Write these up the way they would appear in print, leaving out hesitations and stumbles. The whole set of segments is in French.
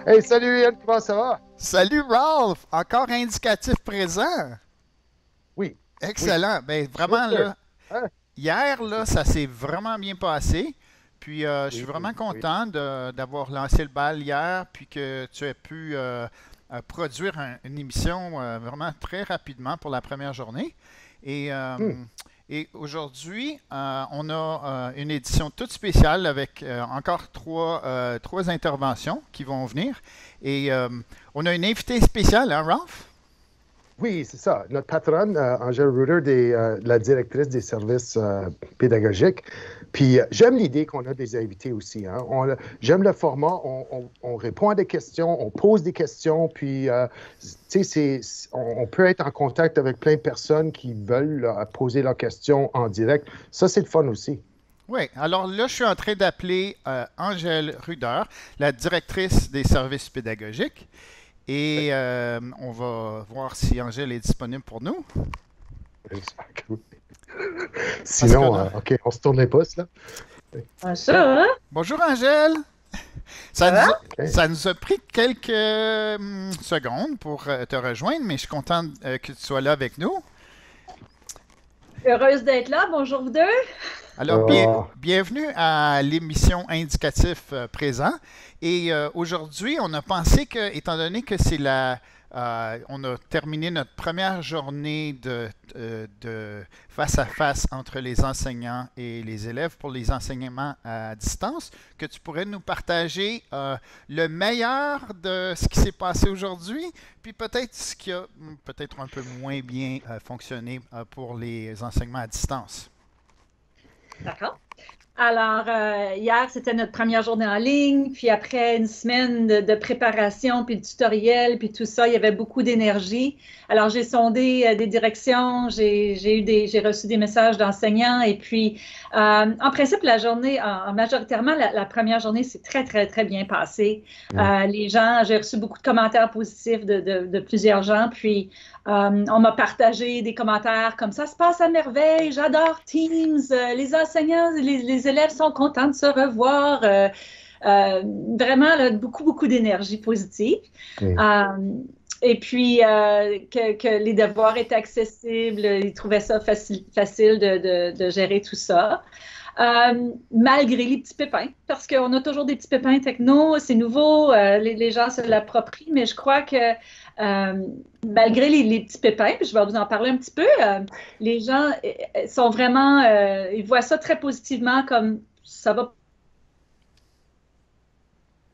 Hey, salut Yann, comment ça va? Salut Ralph, encore indicatif présent. Oui, oui, Excellent. Ben yes vraiment sir. là, Hein? hier Merci. là, ça s'est vraiment bien passé. Puis je suis Oui, vraiment oui. content d'avoir lancé le bal hier, puis que tu aies pu produire une émission vraiment très rapidement pour la première journée. Et, Hmm. et aujourd'hui, on a une édition toute spéciale avec encore trois interventions qui vont venir. Et on a une invitée spéciale, hein, Ralph? Oui, c'est ça. Notre patronne, Angèle Ruder, la directrice des services pédagogiques. Puis j'aime l'idée qu'on a des invités aussi. Hein. J'aime le format. On répond à des questions, on pose des questions, puis tu sais, on peut être en contact avec plein de personnes qui veulent poser leurs questions en direct. Ça, c'est le fun aussi. Oui, alors là, je suis en train d'appeler Angèle Ruder, la directrice des services pédagogiques, Oui, et on va voir si Angèle est disponible pour nous. j'espère que oui. Parce que Sinon, là, OK, on se tourne les pouces, là. Oui. Bonjour, bonjour Angèle, ça ça nous, va? OK. ça nous a pris quelques secondes pour te rejoindre, mais je suis content que tu sois là avec nous. Heureuse d'être là. Bonjour vous deux. Alors, Ah, bienvenue à l'émission Indicatif présent. Et aujourd'hui, on a pensé que, étant donné que on a terminé notre première journée de face à face entre les enseignants et les élèves pour les enseignements à distance, que tu pourrais nous partager le meilleur de ce qui s'est passé aujourd'hui, puis peut-être ce qui a peut-être un peu moins bien fonctionné pour les enseignements à distance. D'accord. Alors, hier, c'était notre première journée en ligne, puis après une semaine de préparation, puis de tutoriel, puis tout ça, il y avait beaucoup d'énergie. Alors, j'ai sondé des directions, j'ai reçu des messages d'enseignants, et puis, en principe, la journée, majoritairement, la première journée, c'est très, très, très bien passé. mm. Les gens, j'ai reçu beaucoup de commentaires positifs de plusieurs gens, puis on m'a partagé des commentaires comme ça se passe à merveille, j'adore Teams, les enseignants, les élèves sont contents de se revoir. Vraiment, là, beaucoup, beaucoup d'énergie positive. Mm. Euh, et puis, que les devoirs étaient accessibles, ils trouvaient ça facile de gérer tout ça. Malgré les petits pépins, parce qu'on a toujours des petits pépins techno, c'est nouveau, les gens se l'approprient, mais je crois que malgré les petits pépins, puis je vais vous en parler un petit peu, les gens sont vraiment, ils voient ça très positivement comme ça va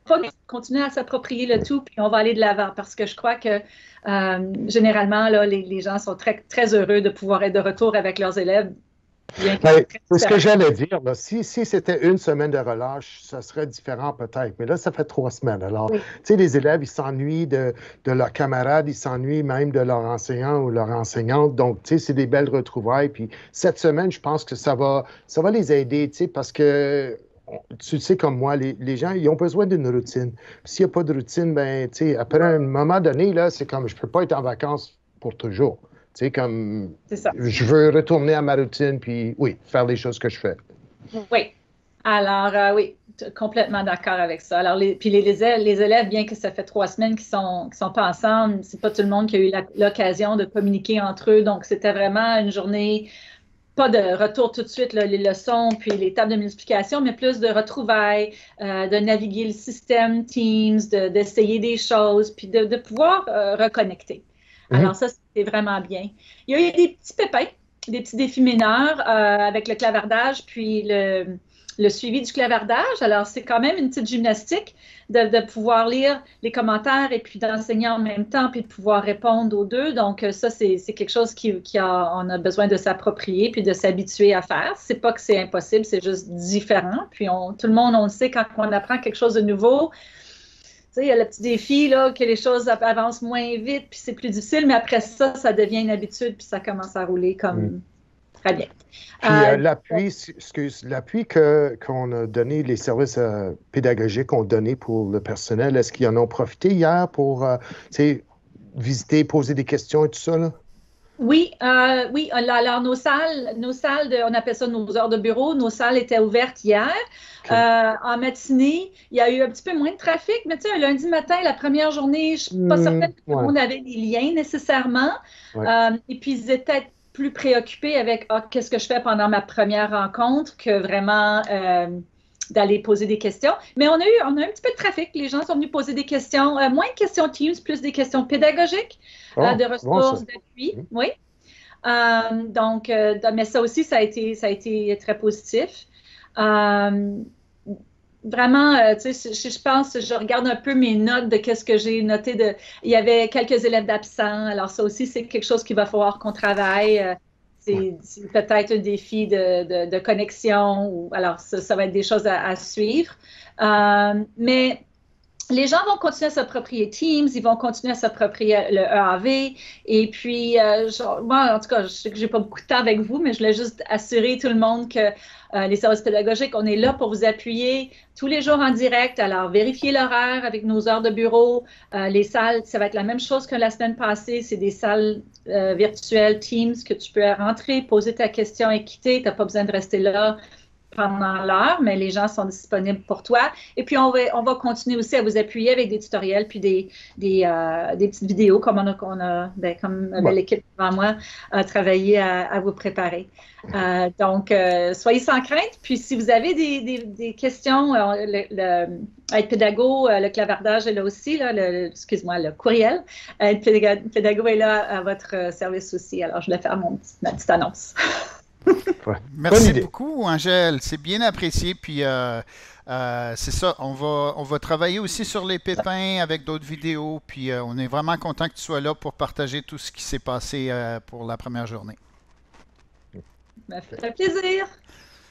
pas continuer à s'approprier le tout, puis on va aller de l'avant, parce que je crois que généralement, là, les gens sont très, très heureux de pouvoir être de retour avec leurs élèves, bien que Ben, très c'est ce que différemment. j'allais dire. Là. Si c'était une semaine de relâche, ça serait différent peut-être. Mais là, ça fait 3 semaines. Alors, tu Oui. sais, les élèves, ils s'ennuient de leurs camarades, ils s'ennuient même de leur enseignant ou leur enseignante. Donc, tu sais, c'est des belles retrouvailles. Puis cette semaine, je pense que ça va les aider, tu sais, parce que tu sais comme moi, les gens, ils ont besoin d'une routine. S'il n'y a pas de routine, ben, tu sais, après un moment donné, là, c'est comme je ne peux pas être en vacances pour toujours. Tu sais, comme C'est ça. je veux retourner à ma routine, puis oui, faire les choses que je fais. Oui. Alors, oui, complètement d'accord avec ça. Alors, puis les élèves, bien que ça fait 3 semaines qu'ils sont pas ensemble, c'est pas tout le monde qui a eu l'occasion de communiquer entre eux. Donc, c'était vraiment une journée, pas de retour tout de suite, là, les leçons, puis les tables de multiplication, mais plus de retrouvailles, de naviguer le système Teams, d'essayer des choses, puis de pouvoir reconnecter. Mhm. Alors, ça, c'est vraiment bien. Il y a eu des petits pépins, des petits défis mineurs avec le clavardage, puis le suivi du clavardage. Alors, c'est quand même une petite gymnastique de pouvoir lire les commentaires et puis d'enseigner en même temps, puis de pouvoir répondre aux deux. Donc, ça, c'est quelque chose on a besoin de s'approprier puis de s'habituer à faire. C'est pas que c'est impossible, c'est juste différent. Puis, tout le monde, on le sait, quand on apprend quelque chose de nouveau, tu sais, il y a le petit défi, là, que les choses avancent moins vite, puis c'est plus difficile, mais après ça, ça devient une habitude, puis ça commence à rouler Mm. comme très bien. Puis Euh, l'appui qu'on a donné, les services pédagogiques ont donné pour le personnel, est-ce qu'ils en ont profité hier pour tu sais, visiter, poser des questions et tout ça, là? Oui, oui. Alors on appelle ça nos heures de bureau, nos salles étaient ouvertes hier. OK. En matinée, il y a eu un petit peu moins de trafic, mais tu sais, un lundi matin, la première journée, je ne suis pas certaine que tout le Ouais, monde avait des liens nécessairement. ouais. Et puis, ils étaient plus préoccupés avec qu'est-ce que je fais pendant ma première rencontre que vraiment d'aller poser des questions. Mais on a eu un petit peu de trafic. Les gens sont venus poser des questions, moins de questions Teams, plus des questions pédagogiques, Oh, de c'est bon, ça. ressources, d'appui. Oui. Mais ça aussi, ça a été très positif. Vraiment, tu sais, je pense, je regarde un peu mes notes de qu'est-ce que j'ai noté. Il y avait quelques élèves d'absents. Alors, ça aussi, c'est quelque chose qu'il va falloir qu'on travaille. Ouais. C'est peut-être un défi de connexion. Alors, ça va être des choses à suivre. Mais les gens vont continuer à s'approprier Teams, ils vont continuer à s'approprier le EAV. Et puis, moi, en tout cas, je sais que je n'ai pas beaucoup de temps avec vous, mais je voulais juste assurer tout le monde que les services pédagogiques, on est là pour vous appuyer tous les jours en direct. Alors, vérifiez l'horaire avec nos heures de bureau. Les salles, ça va être la même chose que la semaine passée. C'est des salles virtuelles Teams que tu peux rentrer, poser ta question et quitter. Tu n'as pas besoin de rester là pendant l'heure, mais les gens sont disponibles pour toi. Et puis, on va continuer aussi à vous appuyer avec des tutoriels puis des petites vidéos comme comme Ouais. l'équipe devant moi a travaillé à vous préparer. Donc, soyez sans crainte. Puis, si vous avez des questions, être pédago, le clavardage est là aussi, là, excuse-moi, le courriel. Être pédago est là à votre service aussi. Alors, je voulais faire ma petite annonce. Ouais. Merci beaucoup, Angèle. C'est bien apprécié. Puis c'est ça, on va travailler aussi sur les pépins avec d'autres vidéos. Puis on est vraiment content que tu sois là pour partager tout ce qui s'est passé pour la première journée. Ça fait plaisir.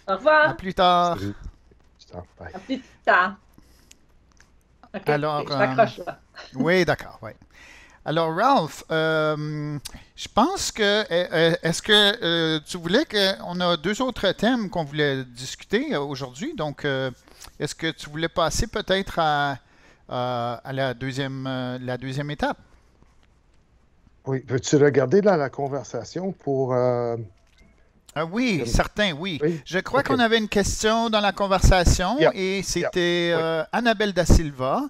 Au revoir. À plus tard. Salut. Bye. À plus tard. OK, Alors, je raccroche là. Oui, d'accord. Ouais. Alors, Ralph, je pense que, est-ce que tu voulais on a deux autres thèmes qu'on voulait discuter aujourd'hui. Donc, est-ce que tu voulais passer peut-être à la deuxième étape? Oui. Veux-tu regarder dans la conversation pour... Oui, certain, oui. Oui? Je crois OK. qu'on avait une question dans la conversation Yeah. et c'était Yeah. Oui. Annabelle Da Silva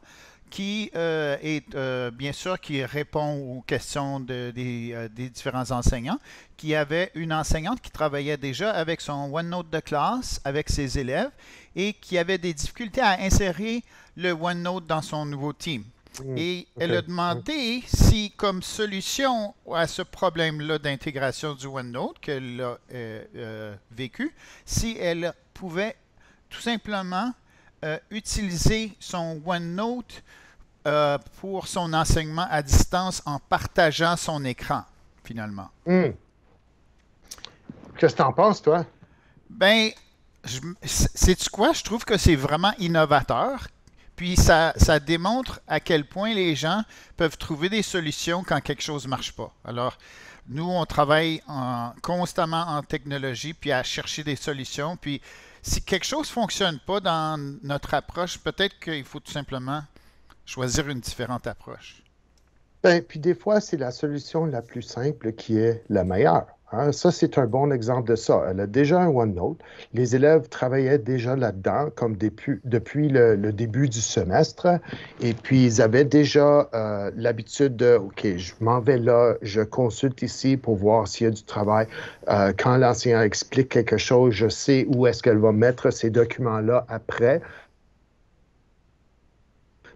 qui est bien sûr qui répond aux questions des différents enseignants, qui avait une enseignante qui travaillait déjà avec son OneNote de classe, avec ses élèves, et qui avait des difficultés à insérer le OneNote dans son nouveau team. Et elle a demandé si, comme solution à ce problème-là d'intégration du OneNote qu'elle a vécu, si elle pouvait tout simplement utiliser son OneNote pour son enseignement à distance en partageant son écran, finalement. Qu'est-ce que tu en penses, toi? Ben, sais-tu quoi? Je trouve que c'est vraiment innovateur. Puis ça démontre à quel point les gens peuvent trouver des solutions quand quelque chose ne marche pas. Alors, nous, on travaille constamment en technologie, puis à chercher des solutions. Puis si quelque chose ne fonctionne pas dans notre approche, peut-être qu'il faut tout simplement choisir une différente approche. Ben, puis des fois, c'est la solution la plus simple qui est la meilleure. Hein? Ça, c'est un bon exemple de ça. Elle a déjà un OneNote. Les élèves travaillaient déjà là-dedans, comme depuis le début du semestre. Et puis, ils avaient déjà l'habitude de, OK, je m'en vais là, je consulte ici pour voir s'il y a du travail. Quand l'enseignant explique quelque chose, je sais où est-ce qu'elle va mettre ces documents-là après.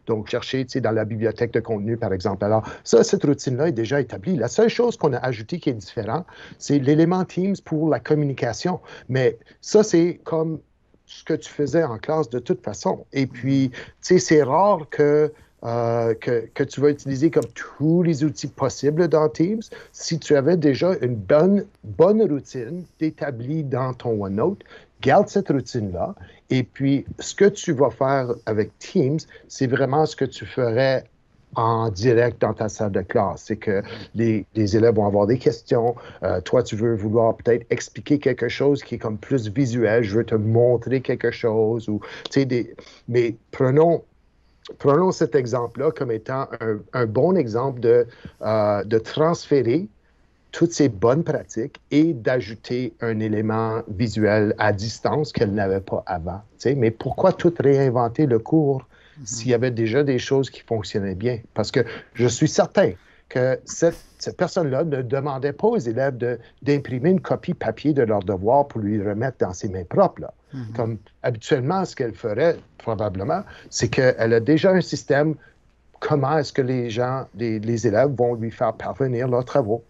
Donc, chercher dans la bibliothèque de contenu, par exemple. Alors, ça, cette routine-là est déjà établie. La seule chose qu'on a ajoutée qui est différente, c'est l'élément Teams pour la communication. Mais ça, c'est comme ce que tu faisais en classe de toute façon. Et puis, tu sais, c'est rare que tu vas utiliser comme tous les outils possibles dans Teams si tu avais déjà une bonne routine établie dans ton OneNote. Garde cette routine-là. Et puis, ce que tu vas faire avec Teams, c'est vraiment ce que tu ferais en direct dans ta salle de classe. C'est que les élèves vont avoir des questions. Toi, tu veux vouloir peut-être expliquer quelque chose qui est comme plus visuel. Je veux te montrer quelque chose. Mais prenons cet exemple-là comme étant un bon exemple de transférer toutes ces bonnes pratiques et d'ajouter un élément visuel à distance qu'elle n'avait pas avant. Mais pourquoi tout réinventer le cours s'il y avait déjà des choses qui fonctionnaient bien? Parce que je suis certain que cette personne-là ne demandait pas aux élèves d'imprimer une copie papier de leur devoir pour lui remettre dans ses mains propres. Là. Comme habituellement, ce qu'elle ferait, probablement, c'est qu'elle a déjà un système. Comment est-ce que les élèves vont lui faire parvenir leurs travaux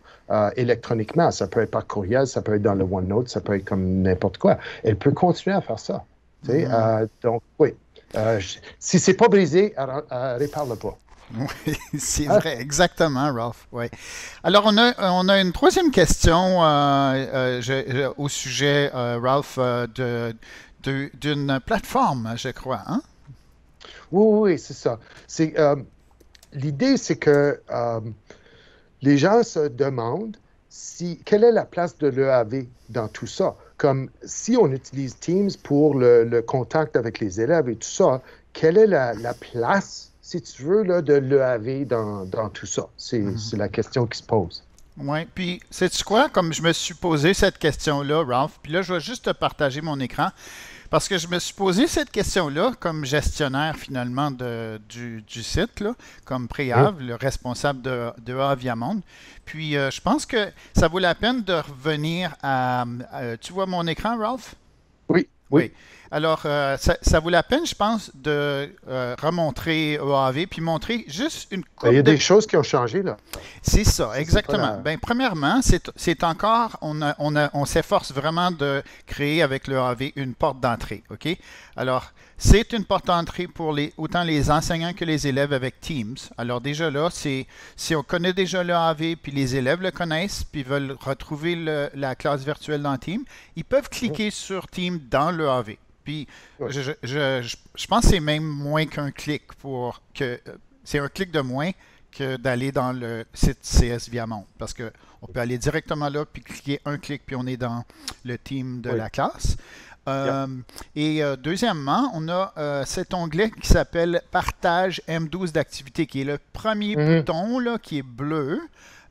électroniquement? Ça peut être par courriel, ça peut être dans le OneNote, ça peut être comme n'importe quoi. Elle peut continuer à faire ça. Donc, oui. Si c'est pas brisé, répare-le pas. Oui, c'est vrai, exactement, Ralph. Oui. Alors, on a une troisième question au sujet, Ralph, d'une plateforme, je crois. Hein? Oui, c'est ça. L'idée, c'est que les gens se demandent quelle est la place de l'EAV dans tout ça. Comme si on utilise Teams pour le contact avec les élèves et tout ça, quelle est la place, si tu veux, là, de l'EAV dans tout ça? C'est la question qui se pose. Oui, puis sais-tu quoi? Comme je me suis posé cette question-là, Ralph, puis là, je vais juste te partager mon écran. Parce que je me suis posé cette question-là comme gestionnaire finalement du site, là, comme Préave, le responsable de Aviamonde. Puis je pense que ça vaut la peine de revenir à tu vois mon écran, Ralph? Oui. Alors, ça vaut la peine, je pense, de remontrer EAV puis montrer juste une coupe. Il y a des choses qui ont changé, là. C'est ça, exactement. Ben, premièrement, c'est encore, on s'efforce vraiment de créer avec l'EAV une porte d'entrée, OK? Alors, c'est une porte d'entrée pour autant les enseignants que les élèves avec Teams. Alors déjà là, si on connaît déjà l'EAV, puis les élèves le connaissent, puis veulent retrouver la classe virtuelle dans Teams, ils peuvent cliquer sur Teams dans l'EAV. Puis je pense que c'est même moins qu'un clic c'est un clic de moins que d'aller dans le site CS Viamonde. Parce qu'on peut aller directement là, puis cliquer un clic, puis on est dans le team de la classe. Et deuxièmement, on a cet onglet qui s'appelle Partage M12 d'activité, qui est le premier bouton là, qui est bleu.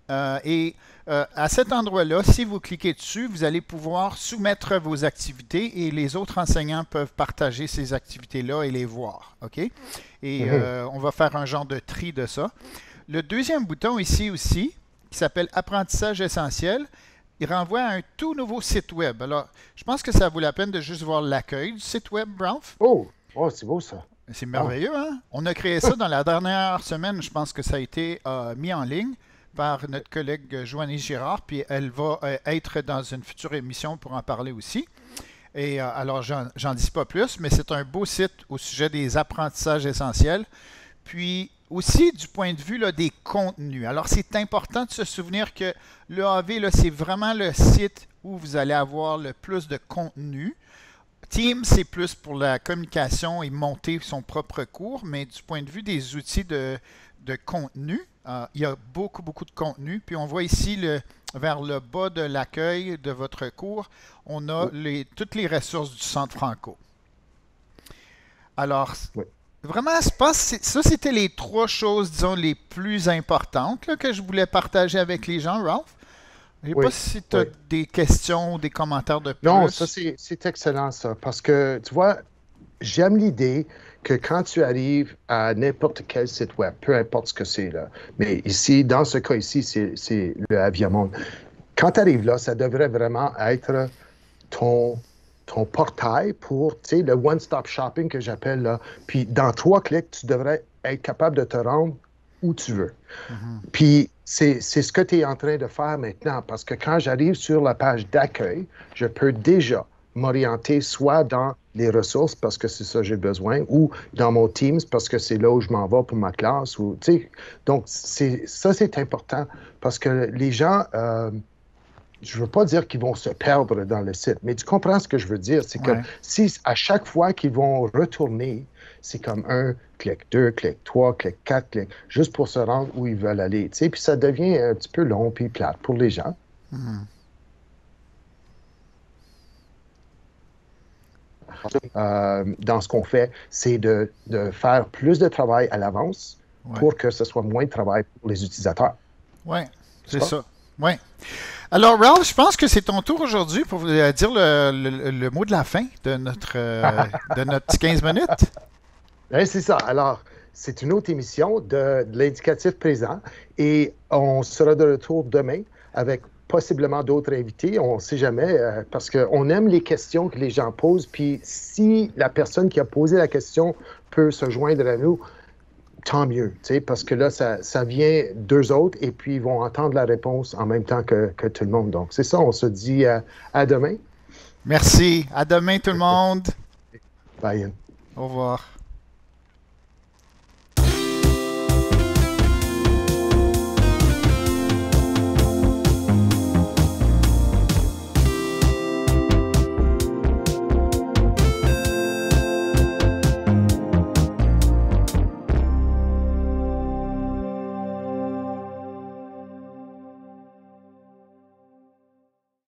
À cet endroit-là, si vous cliquez dessus, vous allez pouvoir soumettre vos activités et les autres enseignants peuvent partager ces activités-là et les voir. OK? Et on va faire un genre de tri de ça. Le deuxième bouton ici aussi, qui s'appelle Apprentissage essentiel, il renvoie à un tout nouveau site web. Alors, je pense que ça vaut la peine de juste voir l'accueil du site web, Ralph. Oh c'est beau ça. C'est merveilleux, hein? On a créé ça dans la dernière semaine. Je pense que ça a été mis en ligne par notre collègue Joanie Girard, puis elle va être dans une future émission pour en parler aussi. Et alors, j'en dis pas plus, mais c'est un beau site au sujet des apprentissages essentiels. Puis aussi du point de vue là, des contenus. Alors, c'est important de se souvenir que l'EAV, c'est vraiment le site où vous allez avoir le plus de contenu. Teams, c'est plus pour la communication et monter son propre cours, mais du point de vue des outils de contenu, il y a beaucoup de contenu. Puis on voit ici, vers le bas de l'accueil de votre cours, on a toutes les ressources du Centre Franco. Alors, vraiment, je pense que ça, c'était les trois choses, disons, les plus importantes là, que je voulais partager avec les gens, Ralph. Je ne sais pas si tu as des questions ou des commentaires de plus. Non, ça, c'est excellent, ça. Parce que, tu vois, j'aime l'idée que quand tu arrives à n'importe quel site web, peu importe ce que c'est, là, mais ici, dans ce cas ici, c'est le Aviamonde. Quand tu arrives là, ça devrait vraiment être ton portail pour, tu sais, le one-stop shopping que j'appelle là. Puis, dans 3 clics, tu devrais être capable de te rendre où tu veux. Puis, c'est ce que tu es en train de faire maintenant, parce que quand j'arrive sur la page d'accueil, je peux déjà m'orienter soit dans les ressources, parce que c'est ça que j'ai besoin, ou dans mon Teams, parce que c'est là où je m'en vais pour ma classe. Ou, donc, ça, c'est important, parce que les gens, je ne veux pas dire qu'ils vont se perdre dans le site, mais tu comprends ce que je veux dire. C'est que si à chaque fois qu'ils vont retourner, c'est comme 1 clic, 2 clics, 3 clics, 4 clics, juste pour se rendre où ils veulent aller. Puis ça devient un petit peu long puis plate pour les gens. Dans ce qu'on fait, c'est de faire plus de travail à l'avance pour que ce soit moins de travail pour les utilisateurs. Oui, c'est ça. Oui. Alors, Ralph, je pense que c'est ton tour aujourd'hui pour dire le mot de la fin de notre petit 15 minutes. Ben, c'est ça. Alors, c'est une autre émission de l'indicatif présent et on sera de retour demain avec possiblement d'autres invités. On ne sait jamais parce qu'on aime les questions que les gens posent. Puis si la personne qui a posé la question peut se joindre à nous, tant mieux, parce que là, ça vient d'eux autres et puis ils vont entendre la réponse en même temps que tout le monde. Donc, c'est ça, on se dit à demain. Merci. À demain, tout le monde. Bye. Au revoir.